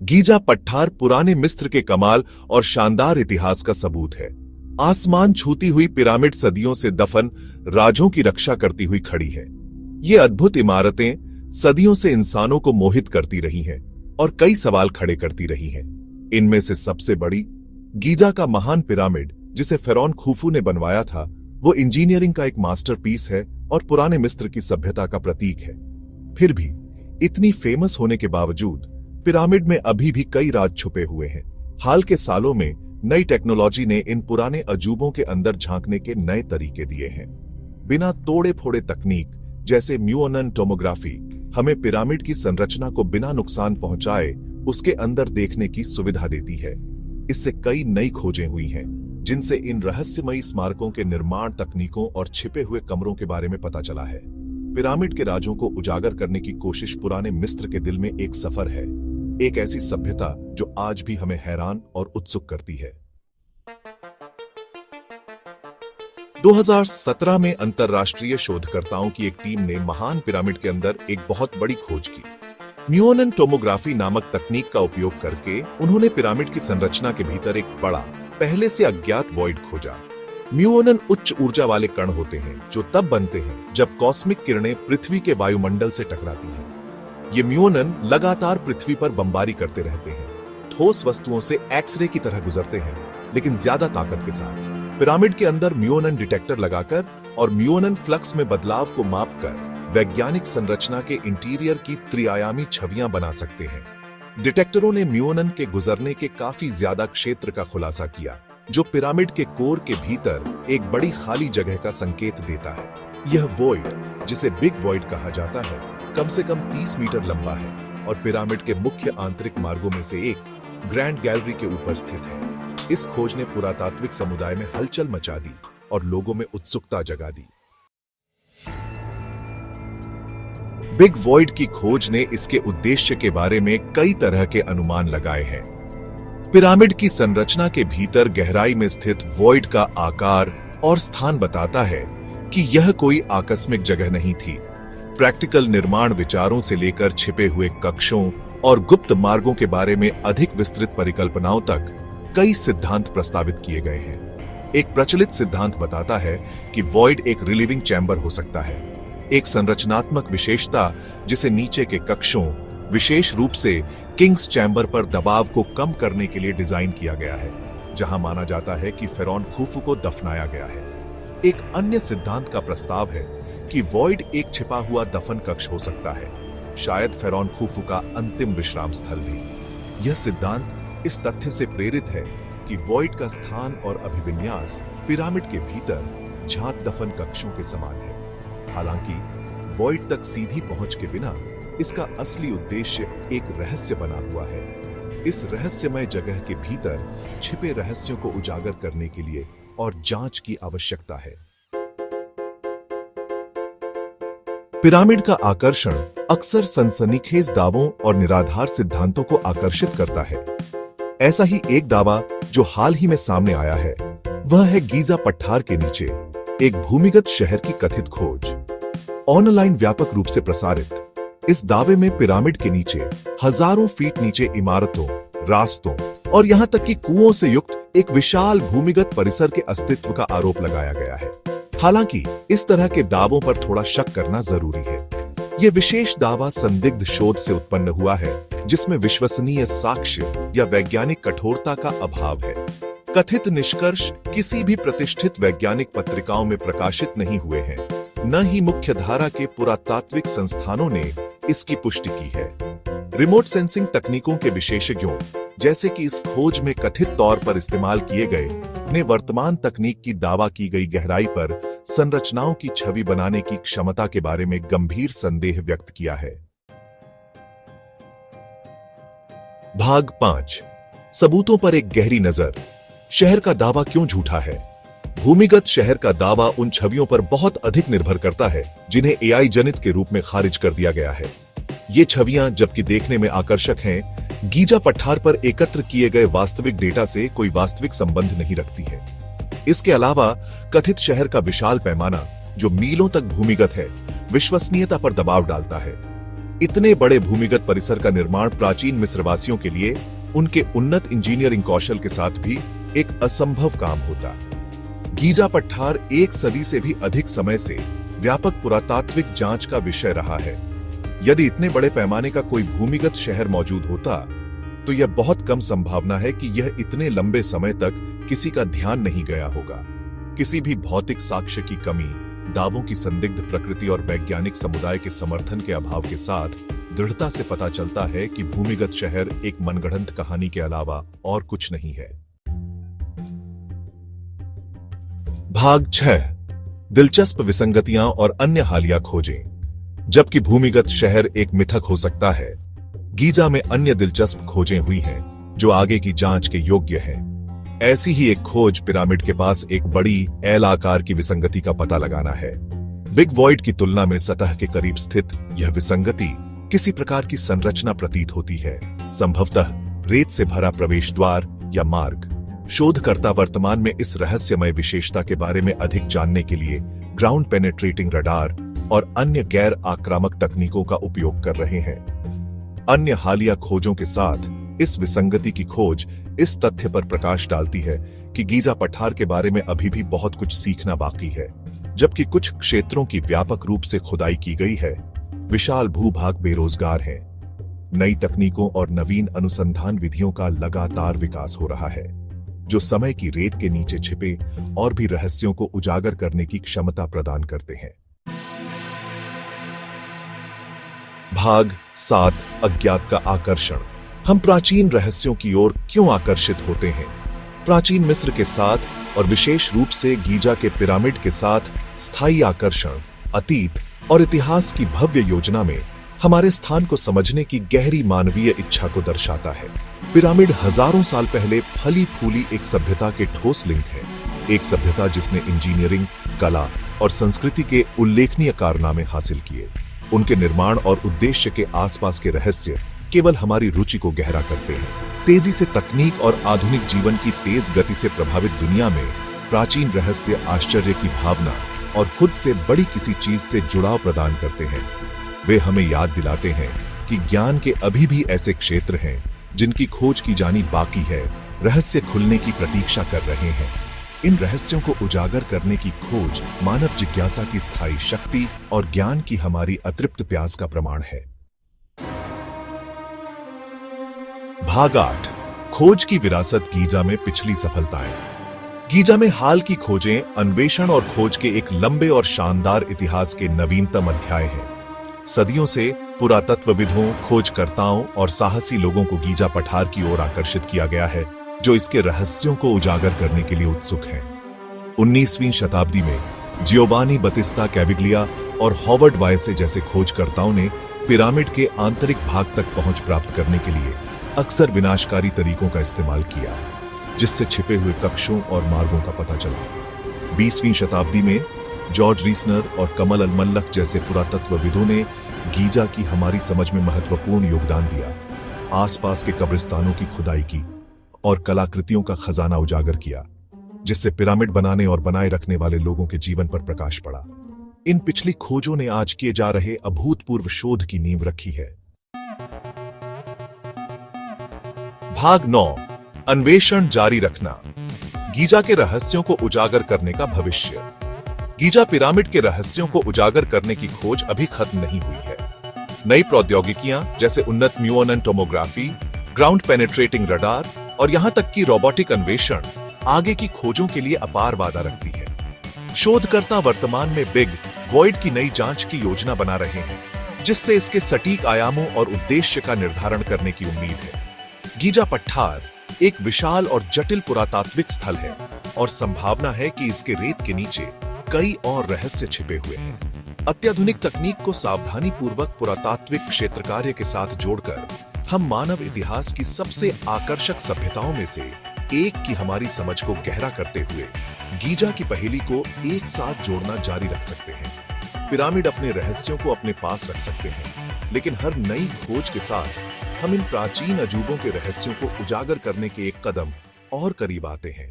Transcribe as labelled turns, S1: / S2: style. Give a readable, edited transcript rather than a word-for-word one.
S1: Giza पठार पुराने मिस्र के कमाल और शानदार इतिहास का सबूत है। आसमान छूती हुई पिरामिड सदियों से दफन राजों की रक्षा करती हुई खड़ी है। ये अद्भुत इमारतें सदियों से इंसानों को मोहित करती रही हैं और कई सवाल खड़े करती रही हैं। इनमें से सबसे बड़ी गीजा का महान पिरामिड, जिसे फिरौन खुफू ने बनवाया था, वो इंजीनियरिंग का एक मास्टरपीस है और पुराने मिस्र की सभ्यता का प्रतीक है। फिर भी इतनी फेमस होने के बावजूद पिरामिड में अभी भी कई राज छुपे हुए हैं। हाल के सालों में नई टेक्नोलॉजी ने इन पुराने अजूबों के अंदर झांकने के नए तरीके दिए हैं। बिना तोड़े फोड़े तकनीक जैसे म्यूओनन टोमोग्राफी हमें पिरामिड की संरचना को बिना नुकसान पहुंचाए उसके अंदर देखने की सुविधा देती है। इससे कई नई खोजें हुई हैं, जिनसे इन रहस्यमयी स्मारकों के निर्माण तकनीकों और छिपे हुए कमरों के बारे में पता चला है। पिरामिड के राजों को उजागर करने की कोशिश पुराने मिस्र के दिल में एक सफर है, एक ऐसी सभ्यता जो आज भी हमें हैरान और उत्सुक करती है। 2017 में अंतरराष्ट्रीय शोधकर्ताओं की एक टीम ने महान पिरामिड के अंदर एक बहुत बड़ी खोज की। म्यूओनन टोमोग्राफी नामक तकनीक का उपयोग करके उन्होंने पिरामिड की संरचना के भीतर एक बड़ा, पहले से अज्ञात वॉइड खोजा। म्यूओनन उच्च ऊर्जा वाले कण होते हैं जो तब बनते हैं जब कॉस्मिक किरणें पृथ्वी के वायुमंडल से टकराती हैं। ये म्यूओनन लगातार पृथ्वी पर बमबारी करते रहते हैं, ठोस वस्तुओं से एक्सरे की तरह गुजरते हैं, लेकिन ज्यादा ताकत के साथ। पिरामिड के अंदर म्यूओनन डिटेक्टर लगाकर और म्यूओनन फ्लक्स में बदलाव को मापकर वैज्ञानिक संरचना के इंटीरियर की त्रिआयामी छवियां बना सकते हैं। डिटेक्टरों ने म्यूओनन के गुजरने के काफी ज्यादा क्षेत्र का खुलासा किया, जो पिरामिड के कोर के भीतर एक बड़ी खाली जगह का संकेत देता है। यह वॉइड, जिसे बिग वॉइड कहा जाता है, कम से कम 30 मीटर लंबा है और पिरामिड के मुख्य आंतरिक मार्गों में से एक, ग्रैंड गैलरी के ऊपर स्थित है। इस खोज ने पुरातात्विक समुदाय में हलचल मचा दी और लोगों में उत्सुकता जगा दी। बिग वॉइड की खोज ने इसके उद्देश्य के बारे में कई तरह के अनुमान लगाए हैं। पिरामिड की संरचना के भीतर गहराई में स्थित वॉइड का आकार और स्थान बताता है कि यह कोई आकस्मिक जगह नहीं थी। प्रैक्टिकल निर्माण विचारों से लेकर छिपे हुए कक्षों और गुप्त मार्गों के बारे में अधिक विस्तृत परिकल्पनाओं तक कई सिद्धांत प्रस्तावित किए गए हैं। एक प्रचलित सिद्धांत बताता है कि वॉइड एक रिलीविंग चैम्बर हो सकता है, एक संरचनात्मक विशेषता जिसे नीचे के कक्षों, विशेष रूप से किंग्स चैम्बर पर दबाव को कम करने के लिए डिजाइन किया गया है, जहां माना जाता है कि फिरौन खुफू को दफनाया गया है। एक अन्य सिद्धांत का प्रस्ताव है कि वॉइड एक छिपा हुआ दफन कक्ष हो सकता है, शायद फिरौन खुफू का अंतिम विश्राम स्थल भी। यह सिद्धांत इस तथ्य से प्रेरित है कि वॉइड का स्थान और अभिविन्यास पिरामिड के भीतर झांक दफन कक्षों के समान है। हालांकि वॉइड तक सीधी पहुंच के बिना इसका असली उद्देश्य एक रहस्य बना हुआ है। इस रहस्यमय जगह के भीतर छिपे रहस्यों को उजागर करने के लिए और जांच की आवश्यकता है। पिरामिड का आकर्षण अक्सर सनसनीखेज दावों और निराधार सिद्धांतों को आकर्षित करता है। ऐसा ही एक दावा जो हाल ही में सामने आया है, वह है गीजा पठार के नीचे एक भूमिगत शहर की कथित खोज। ऑनलाइन व्यापक रूप से प्रसारित इस दावे में पिरामिड के नीचे हजारों फीट नीचे इमारतों, रास्तों और यहां तक कि कुओं से युक्त एक विशाल भूमिगत परिसर के अस्तित्व का आरोप लगाया गया है। हालांकि इस तरह के दावों पर थोड़ा शक करना जरूरी है। यह विशेष दावा संदिग्ध शोध से उत्पन्न हुआ है, जिसमें विश्वसनीय साक्ष्य या वैज्ञानिक कठोरता का अभाव है। कथित निष्कर्ष किसी भी प्रतिष्ठित वैज्ञानिक पत्रिकाओं में प्रकाशित नहीं हुए हैं, न ही मुख्यधारा के पुरातात्विक संस्थानों ने इसकी पुष्टि की है। रिमोट सेंसिंग तकनीकों के विशेषज्ञों, जैसे कि इस खोज में कथित तौर पर इस्तेमाल किए गए, ने वर्तमान तकनीक की दावा की गई गहराई पर संरचनाओं की छवि बनाने की क्षमता के बारे में गंभीर संदेह व्यक्त किया है। भाग 5, सबूतों पर एक गहरी नजर। शहर का दावा क्यों झूठा है? भूमिगत शहर का दावा उन छवियों पर बहुत अधिक निर्भर करता है जिन्हें एआई जनित के रूप में खारिज कर दिया गया है। ये छवियां, जबकि देखने में आकर्षक हैं, गीजा पठार पर एकत्र किए गए वास्तविक डेटा से कोई वास्तविक संबंध नहीं रखती है। इसके अलावा कथित शहर का विशाल पैमाना, जो मीलों तक भूमिगत है, विश्वसनीयता पर दबाव डालता है। इतने बड़े भूमिगत परिसर का निर्माण प्राचीन मिस्रवासियों के लिए उनके उन्नत इंजीनियरिंग कौशल के साथ भी एक असंभव काम होता। गीजा पठार 1 सदी से भी अधिक समय से व्यापक पुरातात्विक जांच का विषय रहा है। यदि इतने बड़े पैमाने का कोई भूमिगत शहर मौजूद होता तो यह बहुत कम संभावना है कि यह इतने लंबे समय तक किसी का ध्यान नहीं गया होगा। किसी भी भौतिक साक्ष्य की कमी, दावों की संदिग्ध प्रकृति और वैज्ञानिक समुदाय के समर्थन के अभाव के साथ दृढ़ता से पता चलता है कि भूमिगत शहर एक मनगढ़ंत कहानी के अलावा और कुछ नहीं है। भाग 6, दिलचस्प विसंगतियां और अन्य हालिया खोजें। जबकि भूमिगत शहर एक मिथक हो सकता है, गीजा में अन्य दिलचस्प खोजें हुई हैं जो आगे की जांच के योग्य हैं। ऐसी ही एक खोज पिरामिड के पास एक बड़ी एल आकार की विसंगति का पता लगाना है। बिग वॉइड की तुलना में सतह के करीब स्थित यह विसंगति किसी प्रकार की संरचना प्रतीत होती है, संभवतः रेत से भरा प्रवेश द्वार या मार्ग। शोधकर्ता वर्तमान में इस रहस्यमय विशेषता के बारे में अधिक जानने के लिए ग्राउंड पेनेट्रेटिंग रडार और अन्य गैर आक्रामक तकनीकों का उपयोग कर रहे हैं। अन्य हालिया खोजों के साथ इस विसंगति की खोज इस तथ्य पर प्रकाश डालती है कि गीजा पठार के बारे में अभी भी बहुत कुछ सीखना बाकी है। जबकि कुछ क्षेत्रों की व्यापक रूप से खुदाई की गई है, विशाल भूभाग बेरोजगार हैं। नई तकनीकों और नवीन अनुसंधान विधियों का लगातार विकास हो रहा है, जो समय की रेत के नीचे छिपे और भी रहस्यों को उजागर करने की क्षमता प्रदान करते हैं। भाग 7, अज्ञात का आकर्षण। हम प्राचीन रहस्यों की ओर क्यों आकर्षित होते हैं? प्राचीन मिस्र के साथ और विशेष रूप से गीजा के पिरामिड के साथ स्थायी आकर्षण अतीत और इतिहास की भव्य योजना में हमारे स्थान को समझने की गहरी मानवीय इच्छा को दर्शाता है। पिरामिड हजारों साल पहले फली फूली एक सभ्यता के ठोस लिंक है, एक सभ्यता जिसने इंजीनियरिंग, कला और संस्कृति के उल्लेखनीय कारनामे हासिल किए। उनके निर्माण और उद्देश्य के आसपास के रहस्य केवल हमारी रुचि को गहरा करते हैं। तेजी से तकनीक और आधुनिक जीवन की तेज गति से प्रभावित दुनिया में प्राचीन रहस्य आश्चर्य की भावना और खुद से बड़ी किसी चीज से जुड़ाव प्रदान करते हैं। वे हमें याद दिलाते हैं कि ज्ञान के अभी भी ऐसे क्षेत्र हैं जिनकी खोज की जानी बाकी है, रहस्य खुलने की प्रतीक्षा कर रहे हैं। इन रहस्यों को उजागर करने की खोज मानव जिज्ञासा की स्थायी शक्ति और ज्ञान की हमारी अतृप्त प्यास का प्रमाण है। भाग 8, खोज की विरासत गीजा में पिछली सफलताएं। गीजा में हाल की खोजें अन्वेषण और खोज के एक लंबे और शानदार इतिहास के नवीनतम अध्याय हैं। सदियों से पुरातत्वविदों, खोजकर्ताओं और साहसी लोगों को गीजा पठार की ओर आकर्षित किया गया है, जो इसके रहस्यों को उजागर करने के लिए उत्सुक हैं। 19वीं शताब्दी में जियोवानी बतिस्ता कैविग्लिया और हॉवर्ड वायसे जैसे खोजकर्ताओं ने पिरामिड के आंतरिक भाग तक पहुंच प्राप्त करने के लिए अक्सर विनाशकारी तरीकों का इस्तेमाल किया, जिससे छिपे हुए कक्षों और मार्गों का पता चला। 20वीं शताब्दी में जॉर्ज रीसनर और कमल अलमल्लख जैसे पुरातत्वविदों ने गीजा की हमारी समझ में महत्वपूर्ण योगदान दिया। आसपास के कब्रिस्तानों की खुदाई की और कलाकृतियों का खजाना उजागर किया, जिससे पिरामिड बनाने और बनाए रखने वाले लोगों के जीवन पर प्रकाश पड़ा। इन पिछली खोजों ने आज किए जा रहे अभूतपूर्व शोध की नींव रखी है। भाग 9, अन्वेषण जारी रखना। गीजा के रहस्यों को उजागर करने का भविष्य। गीजा पिरामिड के रहस्यों को उजागर करने की खोज अभी खत्म नहीं हुई है। नई प्रौद्योगिकियां जैसे उन्नत म्यूओनन टोमोग्राफी, ग्राउंड पेनेट्रेटिंग रडार और यहां तक कि रोबोटिक अन्वेषण आगे की खोजों के लिए अपार वादा रखती है। शोधकर्ता वर्तमान में बिग वॉइड की नई जांच की योजना बना रहे हैं, जिससे इसके सटीक आयामों और उद्देश्य का निर्धारण करने की उम्मीद है। गीजा पठार एक विशाल और जटिल पुरातात्विक स्थल है और संभावना है कि इसके रेत के नीचे कई और रहस्य छिपे हुए हैं। अत्याधुनिक तकनीक को सावधानी पूर्वक पुरातात्विक क्षेत्र कार्य के साथ जोड़कर हम मानव इतिहास की सबसे आकर्षक सभ्यताओं में से एक की हमारी समझ को गहरा करते हुए गीजा की पहेली को एक साथ जोड़ना जारी रख सकते हैं। पिरामिड अपने रहस्यों को अपने पास रख सकते हैं, लेकिन हर नई खोज के साथ हम इन प्राचीन अजूबों के रहस्यों को उजागर करने के एक कदम और करीब आते हैं।